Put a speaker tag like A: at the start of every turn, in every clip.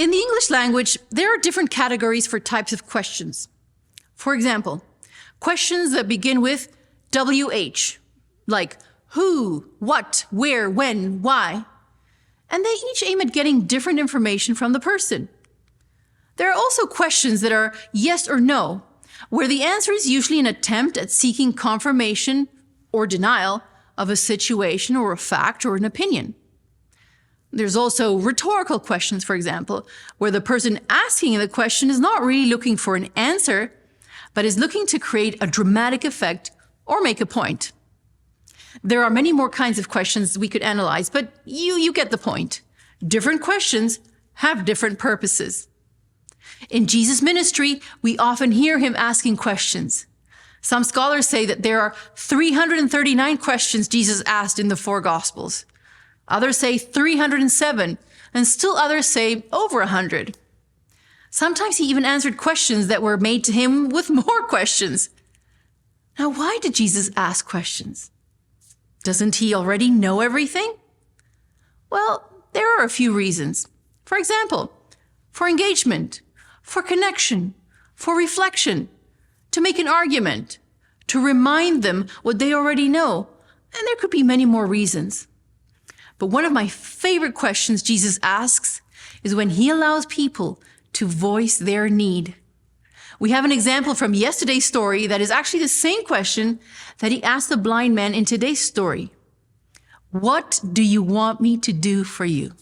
A: In the English language, there are different categories for types of questions. For example, questions that begin with WH, like who, what, where, when, why. And they each aim at getting different information from the person. There are also questions that are yes or no, where the answer is usually an attempt at seeking confirmation or denial of a situation or a fact or an opinion. There's also rhetorical questions, for example, where the person asking the question is not really looking for an answer, but is looking to create a dramatic effect or make a point. There are many more kinds of questions we could analyze, but you get the point. Different questions have different purposes. In Jesus' ministry, we often hear him asking questions. Some scholars say that there are 339 questions Jesus asked in the 4 Gospels. Others say 307, and still others say over 100. Sometimes he even answered questions that were made to him with more questions. Now, why did Jesus ask questions? Doesn't he already know everything? Well, there are a few reasons. For example, for engagement, for connection, for reflection, to make an argument, to remind them what they already know, and there could be many more reasons. But one of my favorite questions Jesus asks is when he allows people to voice their need. We have an example from yesterday's story that is actually the same question that he asked the blind man in today's story. What do you want me to do for you?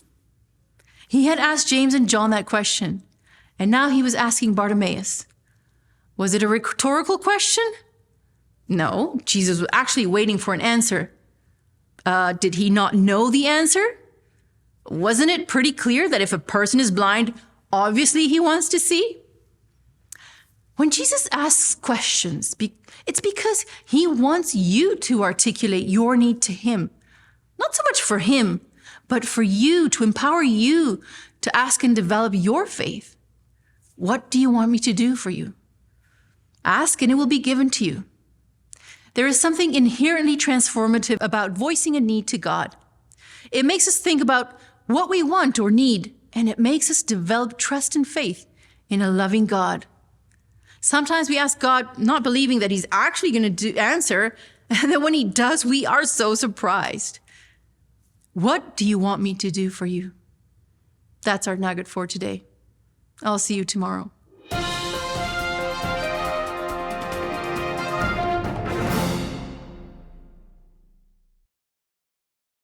A: He had asked James and John that question, and now he was asking Bartimaeus. Was it a rhetorical question? No, Jesus was actually waiting for an answer. Did he not know the answer? Wasn't it pretty clear that if a person is blind, obviously he wants to see? When Jesus asks questions, it's because he wants you to articulate your need to him. Not so much for him, but for you, to empower you to ask and develop your faith. What do you want me to do for you? Ask and it will be given to you. There is something inherently transformative about voicing a need to God. It makes us think about what we want or need, and it makes us develop trust and faith in a loving God. Sometimes we ask God, not believing that he's actually going to answer, and then when he does, we are so surprised. What do you want me to do for you? That's our nugget for today. I'll see you tomorrow.